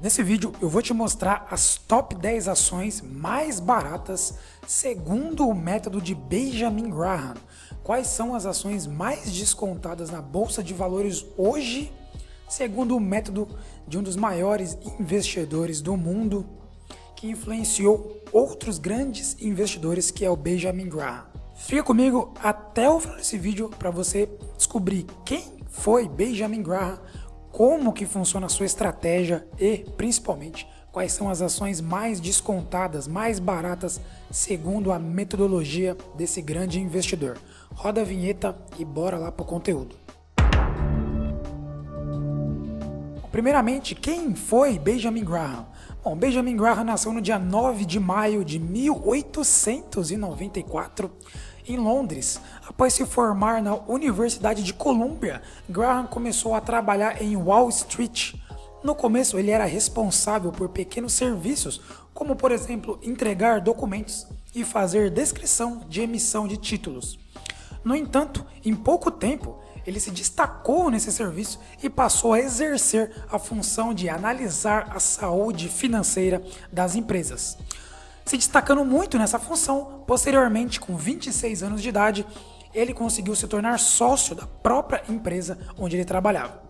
Nesse vídeo eu vou te mostrar as top 10 ações mais baratas segundo o método de Benjamin Graham. Quais são as ações mais descontadas na Bolsa de Valores hoje, segundo o método de um dos maiores investidores do mundo, que influenciou outros grandes investidores, que é o Benjamin Graham. Fica comigo até o final desse vídeo para você descobrir quem foi Benjamin Graham, como que funciona a sua estratégia e, principalmente, quais são as ações mais descontadas, mais baratas, segundo a metodologia desse grande investidor. Roda a vinheta e bora lá pro conteúdo. Primeiramente, quem foi Benjamin Graham? Bom, Benjamin Graham nasceu no dia 9 de maio de 1894 em Londres. Após se formar na Universidade de Columbia, Graham começou a trabalhar em Wall Street. No começo, ele era responsável por pequenos serviços, como por exemplo, entregar documentos e fazer descrição de emissão de títulos. No entanto, em pouco tempo, ele se destacou nesse serviço e passou a exercer a função de analisar a saúde financeira das empresas. Se destacando muito nessa função, posteriormente, com 26 anos de idade, ele conseguiu se tornar sócio da própria empresa onde ele trabalhava.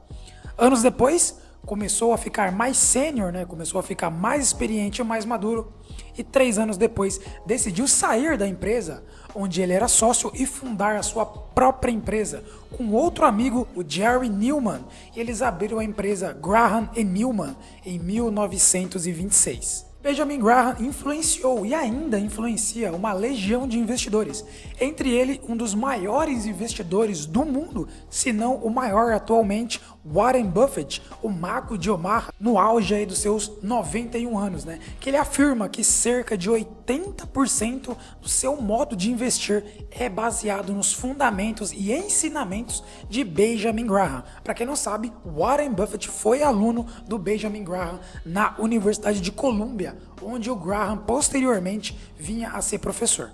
Anos depois, começou a ficar mais sênior, começou a ficar mais experiente e mais maduro, e 3 anos depois decidiu sair da empresa onde ele era sócio e fundar a sua própria empresa com outro amigo, o Jerry Newman, e eles abriram a empresa Graham Newman em 1926. Benjamin Graham influenciou e ainda influencia uma legião de investidores, entre eles um dos maiores investidores do mundo, se não o maior atualmente, Warren Buffett, o mago de Omaha, no auge aí dos seus 91 anos, que ele afirma que cerca de 80% do seu modo de investir é baseado nos fundamentos e ensinamentos de Benjamin Graham. Para quem não sabe, Warren Buffett foi aluno do Benjamin Graham na Universidade de Columbia, onde o Graham posteriormente vinha a ser professor.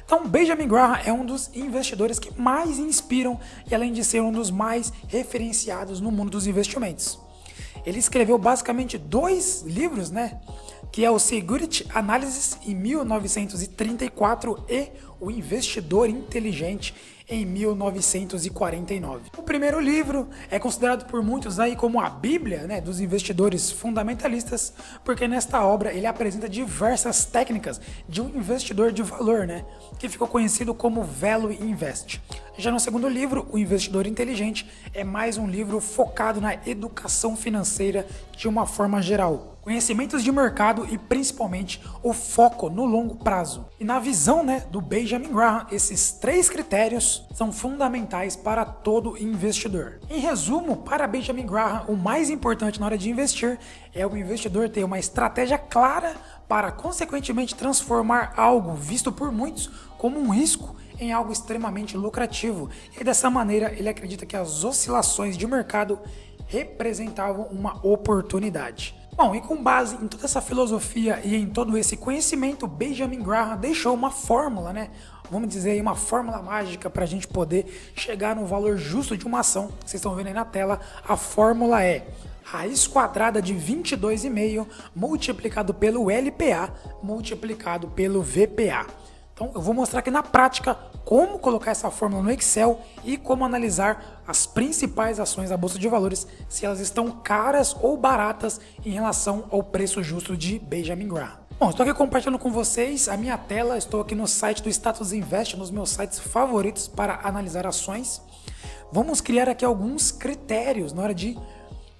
Então, Benjamin Graham é um dos investidores que mais inspiram e, além de ser um dos mais referenciados no mundo dos investimentos. Ele escreveu basicamente 2 livros, que é o Security Analysis em 1934 e O Investidor Inteligente em 1949. O primeiro livro é considerado por muitos aí como a Bíblia, dos investidores fundamentalistas, porque nesta obra ele apresenta diversas técnicas de um investidor de valor, que ficou conhecido como Value Invest. Já no segundo livro, O Investidor Inteligente, é mais um livro focado na educação financeira de uma forma geral. Conhecimentos de mercado e principalmente o foco no longo prazo. E na visão do Benjamin Graham, esses 3 critérios são fundamentais para todo investidor. Em resumo, para Benjamin Graham, o mais importante na hora de investir é o investidor ter uma estratégia clara para consequentemente transformar algo visto por muitos como um risco em algo extremamente lucrativo. E dessa maneira ele acredita que as oscilações de mercado representavam uma oportunidade. Bom, e com base em toda essa filosofia e em todo esse conhecimento, Benjamin Graham deixou uma fórmula, vamos dizer aí, uma fórmula mágica para a gente poder chegar no valor justo de uma ação. Vocês estão vendo aí na tela, a fórmula é raiz quadrada de 22,5 multiplicado pelo LPA multiplicado pelo VPA. Então eu vou mostrar aqui na prática como colocar essa fórmula no Excel e como analisar as principais ações da Bolsa de Valores, se elas estão caras ou baratas em relação ao preço justo de Benjamin Graham. Bom, estou aqui compartilhando com vocês a minha tela, estou aqui no site do Status Invest, nos meus sites favoritos para analisar ações. Vamos criar aqui alguns critérios na hora de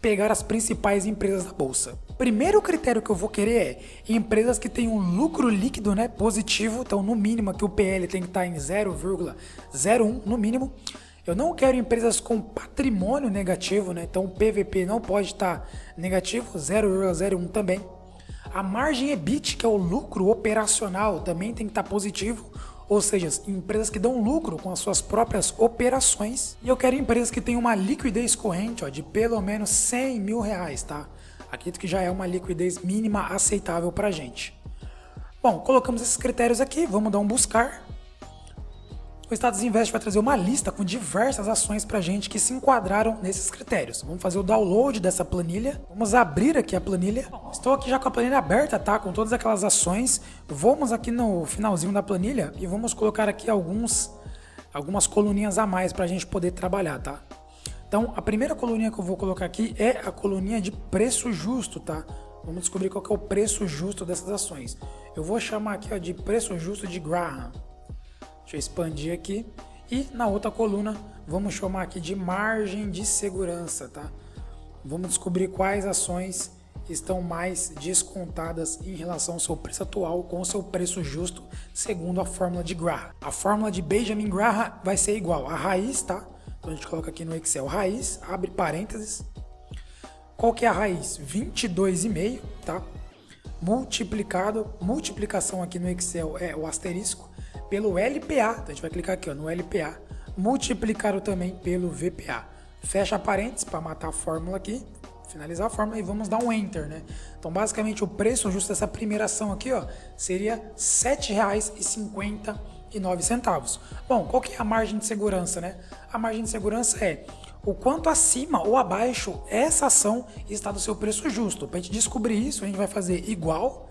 pegar as principais empresas da bolsa. Primeiro critério que eu vou querer é empresas que tenham um lucro líquido positivo, então no mínimo aqui o PL tem que estar em 0,01 no mínimo. Eu não quero empresas com patrimônio negativo, então o PVP não pode estar negativo, 0,01 também. A margem EBIT, que é o lucro operacional, também tem que estar positivo. Ou seja, empresas que dão lucro com as suas próprias operações. E eu quero empresas que tenham uma liquidez corrente de pelo menos 100 mil reais, tá? Acredito que já é uma liquidez mínima aceitável para a gente. Bom, colocamos esses critérios aqui, vamos dar um buscar. O Status Invest vai trazer uma lista com diversas ações para gente que se enquadraram nesses critérios. Vamos fazer o download dessa planilha. Vamos abrir aqui a planilha. Estou aqui já com a planilha aberta, tá? Com todas aquelas ações. Vamos aqui no finalzinho da planilha e vamos colocar aqui algumas coluninhas a mais para a gente poder trabalhar, tá? Então, a primeira coluninha que eu vou colocar aqui é a coluninha de preço justo, tá? Vamos descobrir qual que é o preço justo dessas ações. Eu vou chamar aqui, ó, de preço justo de Graham. Deixa eu expandir aqui. E na outra coluna, vamos chamar aqui de margem de segurança, tá? Vamos descobrir quais ações estão mais descontadas em relação ao seu preço atual com o seu preço justo, segundo a fórmula de Graham. A fórmula de Benjamin Graham vai ser igual a raiz, tá? Então a gente coloca aqui no Excel raiz, abre parênteses. Qual que é a raiz? 22,5, tá? Multiplicação aqui no Excel é o asterisco, pelo LPA, então a gente vai clicar aqui, ó, no LPA, multiplicado também pelo VPA. Fecha parênteses para matar a fórmula aqui, finalizar a fórmula e vamos dar um Enter, né? Então basicamente o preço justo dessa primeira ação aqui, ó, seria R$ 7,59. Bom, qual que é a margem de segurança, né? A margem de segurança é o quanto acima ou abaixo essa ação está do seu preço justo. Para a gente descobrir isso, a gente vai fazer igual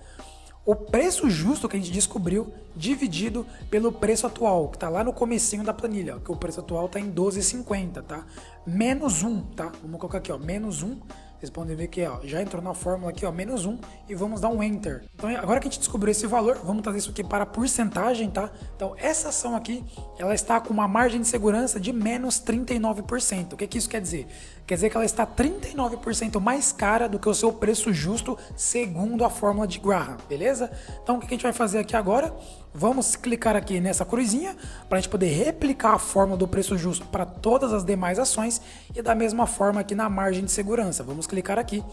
o preço justo que a gente descobriu dividido pelo preço atual, que está lá no comecinho da planilha, ó, que o preço atual está em 12,50, tá? Menos 1, tá? Vamos colocar aqui, ó, menos 1. Vocês podem ver que, ó, já entrou na fórmula aqui, ó, menos 1, e vamos dar um Enter. Então, agora que a gente descobriu esse valor, vamos trazer isso aqui para porcentagem, tá? Então, essa ação aqui, ela está com uma margem de segurança de menos 39%. O que isso quer dizer? Quer dizer que ela está 39% mais cara do que o seu preço justo, segundo a fórmula de Graham, beleza? Então, o que a gente vai fazer aqui agora? Vamos clicar aqui nessa cruzinha para a gente poder replicar a fórmula do preço justo para todas as demais ações e da mesma forma aqui na margem de segurança. Vamos clicar aqui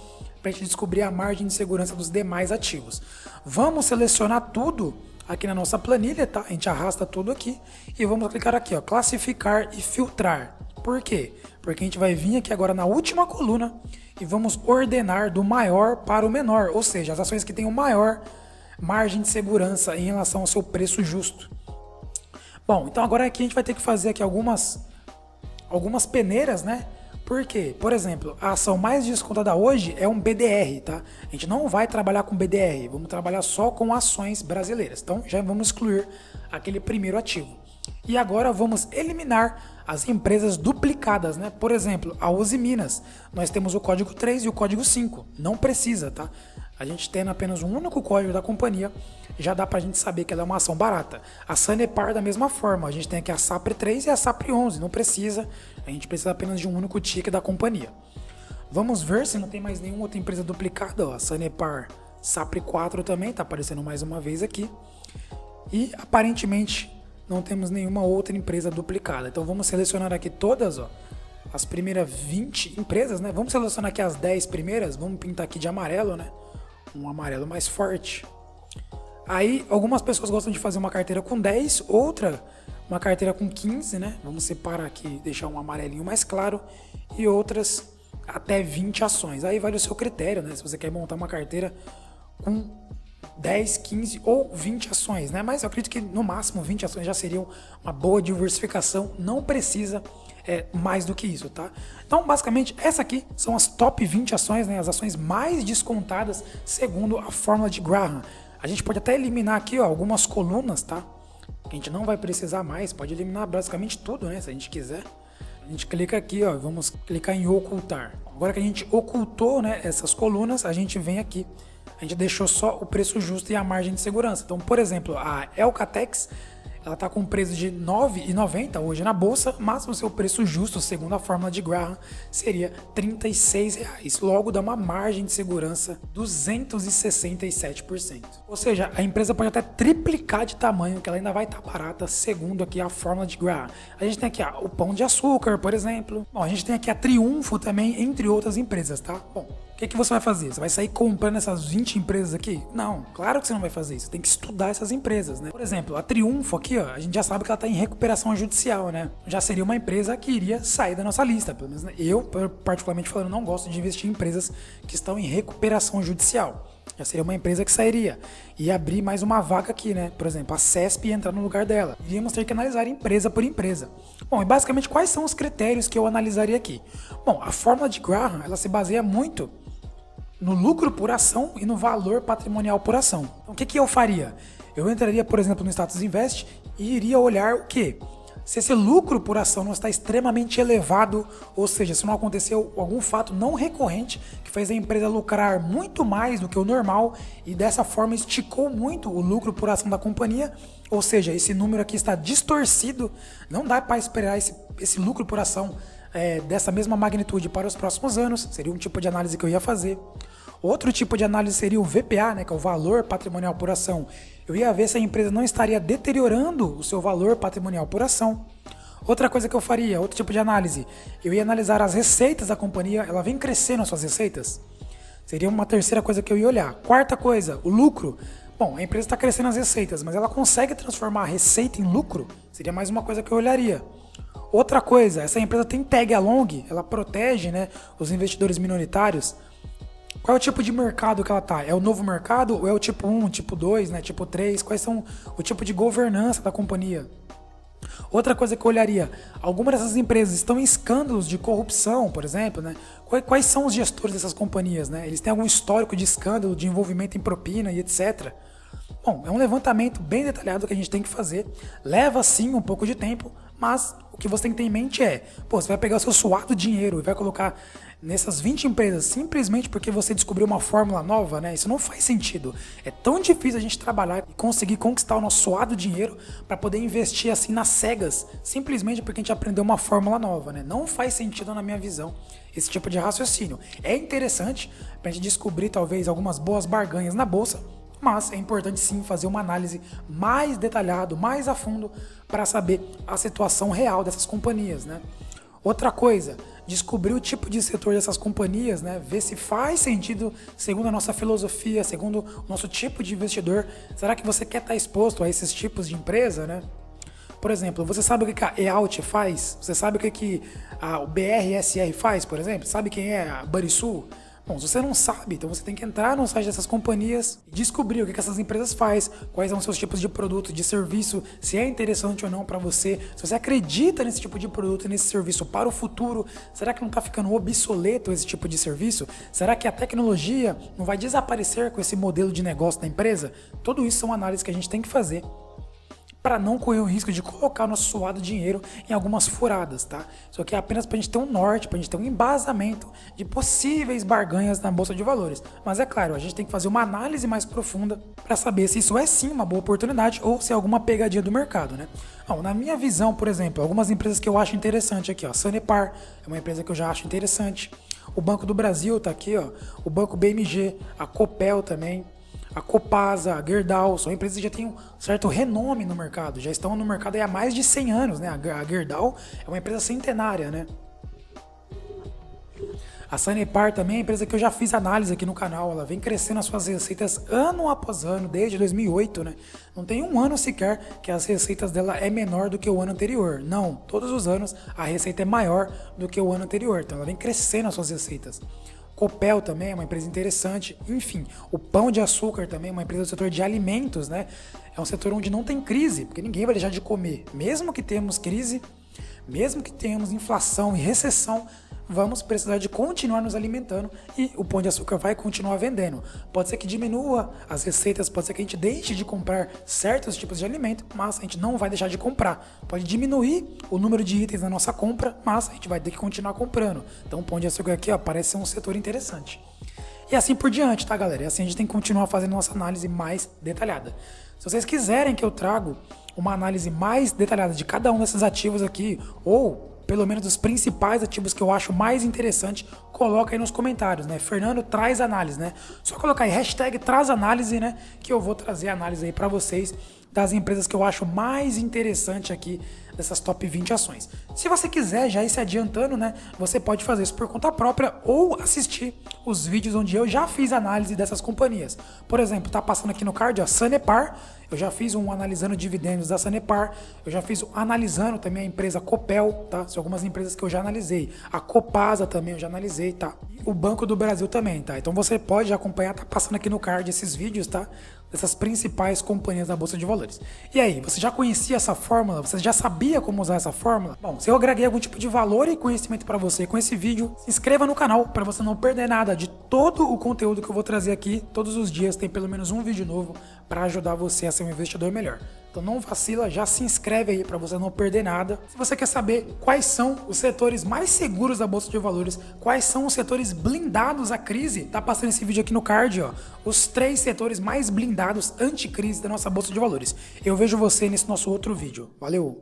para a gente descobrir a margem de segurança dos demais ativos. Vamos selecionar tudo aqui na nossa planilha, tá? A gente arrasta tudo aqui e vamos clicar aqui, ó, classificar e filtrar. Por quê? Porque a gente vai vir aqui agora na última coluna e vamos ordenar do maior para o menor, ou seja, as ações que têm o maior margem de segurança em relação ao seu preço justo. Bom, então agora aqui a gente vai ter que fazer aqui algumas peneiras, né? Por quê? Por exemplo, a ação mais descontada hoje é um BDR, tá? A gente não vai trabalhar com BDR, vamos trabalhar só com ações brasileiras. Então já vamos excluir aquele primeiro ativo. E agora vamos eliminar as empresas duplicadas, né? Por exemplo, a Uzi Minas, nós temos o código 3 e o código 5, não precisa, tá? A gente tendo apenas um único código da companhia, já dá pra gente saber que ela é uma ação barata. A Sanepar da mesma forma, a gente tem aqui a SAPRE 3 e a SAPRE 11, não precisa, a gente precisa apenas de um único ticket da companhia. Vamos ver se não tem mais nenhuma outra empresa duplicada, ó. A Sanepar SAPRE 4 também, tá aparecendo mais uma vez aqui. E aparentemente não temos nenhuma outra empresa duplicada. Então vamos selecionar aqui todas, ó, as primeiras 20 empresas, né? Vamos selecionar aqui as 10 primeiras, vamos pintar aqui de amarelo, né? Um amarelo mais forte. Aí algumas pessoas gostam de fazer uma carteira com 10, outra uma carteira com 15, né? Vamos separar aqui, deixar um amarelinho mais claro, e outras até 20 ações. Aí vai do seu critério, né? Se você quer montar uma carteira com 10, 15 ou 20 ações, né? Mas eu acredito que no máximo 20 ações já seriam uma boa diversificação, não precisa mais do que isso, tá? Então, basicamente, essa aqui são as top 20 ações, né? As ações mais descontadas segundo a fórmula de Graham. A gente pode até eliminar aqui, ó, algumas colunas, tá? Que a gente não vai precisar mais, pode eliminar basicamente tudo, né? Se a gente quiser. A gente clica aqui, ó, vamos clicar em ocultar. Agora que a gente ocultou, né, essas colunas, a gente vem aqui. A gente deixou só o preço justo e a margem de segurança. Então, por exemplo, a Elcatex, ela está com um preço de R$ 9,90 hoje na bolsa, mas o seu preço justo, segundo a fórmula de Graham, seria R$ 36,00. Logo, dá uma margem de segurança 267%. Ou seja, a empresa pode até triplicar de tamanho, que ela ainda vai estar barata, segundo aqui a fórmula de Graham. A gente tem aqui o Pão de Açúcar, por exemplo. Bom, a gente tem aqui a Triunfo também, entre outras empresas, tá? Bom, o que você vai fazer? Você vai sair comprando essas 20 empresas aqui? Não, claro que você não vai fazer isso. Você tem que estudar essas empresas, né? Por exemplo, a Triunfo aqui, ó, a gente já sabe que ela está em recuperação judicial, né? Já seria uma empresa que iria sair da nossa lista. Pelo menos, né? Eu, particularmente falando, não gosto de investir em empresas que estão em recuperação judicial. Já seria uma empresa que sairia. E abrir mais uma vaga aqui, né? Por exemplo, a CESP entrar no lugar dela. Iríamos ter que analisar empresa por empresa. Bom, e basicamente quais são os critérios que eu analisaria aqui? Bom, a fórmula de Graham, ela se baseia muito no lucro por ação e no valor patrimonial por ação. Então, o que eu faria? Eu entraria, por exemplo, no Status Invest e iria olhar o quê? Se esse lucro por ação não está extremamente elevado, ou seja, se não aconteceu algum fato não recorrente que fez a empresa lucrar muito mais do que o normal e dessa forma esticou muito o lucro por ação da companhia, ou seja, esse número aqui está distorcido, não dá para esperar esse lucro por ação dessa mesma magnitude para os próximos anos, seria um tipo de análise que eu ia fazer. Outro tipo de análise seria o VPA, né, que é o valor patrimonial por ação. Eu ia ver se a empresa não estaria deteriorando o seu valor patrimonial por ação. Outra coisa que eu faria, outro tipo de análise, eu ia analisar as receitas da companhia, ela vem crescendo as suas receitas? Seria uma terceira coisa que eu ia olhar. Quarta coisa, o lucro. Bom, a empresa está crescendo as receitas, mas ela consegue transformar a receita em lucro? Seria mais uma coisa que eu olharia. Outra coisa, essa empresa tem tag along, ela protege, né, os investidores minoritários. Qual é o tipo de mercado que ela está? É o novo mercado ou é o tipo 1, tipo 2, né, tipo 3? Quais são o tipo de governança da companhia? Outra coisa que eu olharia, algumas dessas empresas estão em escândalos de corrupção, por exemplo, né? Quais são os gestores dessas companhias, né? Eles têm algum histórico de escândalo, de envolvimento em propina e etc. Bom, é um levantamento bem detalhado que a gente tem que fazer. Leva sim um pouco de tempo, mas o que você tem que ter em mente é, você vai pegar o seu suado dinheiro e vai colocar nessas 20 empresas simplesmente porque você descobriu uma fórmula nova, né? Isso não faz sentido. É tão difícil a gente trabalhar e conseguir conquistar o nosso suado dinheiro para poder investir assim nas cegas, simplesmente porque a gente aprendeu uma fórmula nova, né? Não faz sentido na minha visão esse tipo de raciocínio. É interessante para a gente descobrir talvez algumas boas barganhas na bolsa, mas é importante sim fazer uma análise mais detalhada, mais a fundo, para saber a situação real dessas companhias, né? Outra coisa, descobrir o tipo de setor dessas companhias, né? Ver se faz sentido segundo a nossa filosofia, segundo o nosso tipo de investidor. Será que você quer estar exposto a esses tipos de empresa, né? Por exemplo, você sabe o que a EALT faz? Você sabe o que o BRSR faz, por exemplo? Sabe quem é a Banrisul? Bom, se você não sabe, então você tem que entrar no site dessas companhias e descobrir o que essas empresas fazem, quais são os seus tipos de produto, de serviço, se é interessante ou não para você, se você acredita nesse tipo de produto e nesse serviço para o futuro, será que não está ficando obsoleto esse tipo de serviço? Será que a tecnologia não vai desaparecer com esse modelo de negócio da empresa? Tudo isso são análises que a gente tem que fazer para não correr o risco de colocar nosso suado dinheiro em algumas furadas, tá? Isso aqui é apenas para a gente ter um norte, para a gente ter um embasamento de possíveis barganhas na Bolsa de Valores. Mas é claro, a gente tem que fazer uma análise mais profunda para saber se isso é sim uma boa oportunidade ou se é alguma pegadinha do mercado, né? Bom, na minha visão, por exemplo, algumas empresas que eu acho interessante aqui, ó, Sanepar é uma empresa que eu já acho interessante. O Banco do Brasil tá aqui, ó, o Banco BMG, a Copel também. A Copasa, a Gerdau, são empresas que já têm um certo renome no mercado, já estão no mercado há mais de 100 anos, né? A Gerdau é uma empresa centenária, né? A Sanepar também é uma empresa que eu já fiz análise aqui no canal, ela vem crescendo as suas receitas ano após ano, desde 2008, né? Não tem um ano sequer que as receitas dela é menor do que o ano anterior. Não, todos os anos a receita é maior do que o ano anterior, então ela vem crescendo as suas receitas. Copel também é uma empresa interessante, enfim, o Pão de Açúcar também é uma empresa do setor de alimentos, né? É um setor onde não tem crise, porque ninguém vai deixar de comer. Mesmo que tenhamos crise, mesmo que tenhamos inflação e recessão, vamos precisar de continuar nos alimentando e o Pão de Açúcar vai continuar vendendo. Pode ser que diminua as receitas, pode ser que a gente deixe de comprar certos tipos de alimento, mas a gente não vai deixar de comprar. Pode diminuir o número de itens na nossa compra, mas a gente vai ter que continuar comprando. Então o Pão de Açúcar aqui, ó, parece ser um setor interessante. E assim por diante, tá, galera? E assim a gente tem que continuar fazendo nossa análise mais detalhada. Se vocês quiserem que eu trago uma análise mais detalhada de cada um desses ativos aqui, ou pelo menos dos principais ativos que eu acho mais interessante, coloca aí nos comentários, né? Fernando traz análise, né? Só colocar aí hashtag traz análise, né? Que eu vou trazer análise aí para vocês das empresas que eu acho mais interessante aqui dessas top 20 ações. Se você quiser já ir se adiantando, né, você pode fazer isso por conta própria ou assistir os vídeos onde eu já fiz análise dessas companhias. Por exemplo, tá passando aqui no card, ó, Sanepar. Eu já fiz um analisando dividendos da Sanepar, eu já fiz um analisando também a empresa Copel, tá? São algumas empresas que eu já analisei. A Copasa também eu já analisei, tá? O Banco do Brasil também, tá? Então você pode acompanhar, tá passando aqui no card esses vídeos, tá? Dessas principais companhias da Bolsa de Valores. E aí, você já conhecia essa fórmula? Você já sabia como usar essa fórmula? Bom, se eu agreguei algum tipo de valor e conhecimento para você com esse vídeo, se inscreva no canal para você não perder nada de todo o conteúdo que eu vou trazer aqui. Todos os dias tem pelo menos um vídeo novo para ajudar você a ser um investidor melhor. Então não vacila, já se inscreve aí para você não perder nada. Se você quer saber quais são os setores mais seguros da Bolsa de Valores, quais são os setores blindados à crise, tá passando esse vídeo aqui no card, ó. Os 3 setores mais blindados anti-crise da nossa Bolsa de Valores. Eu vejo você nesse nosso outro vídeo. Valeu!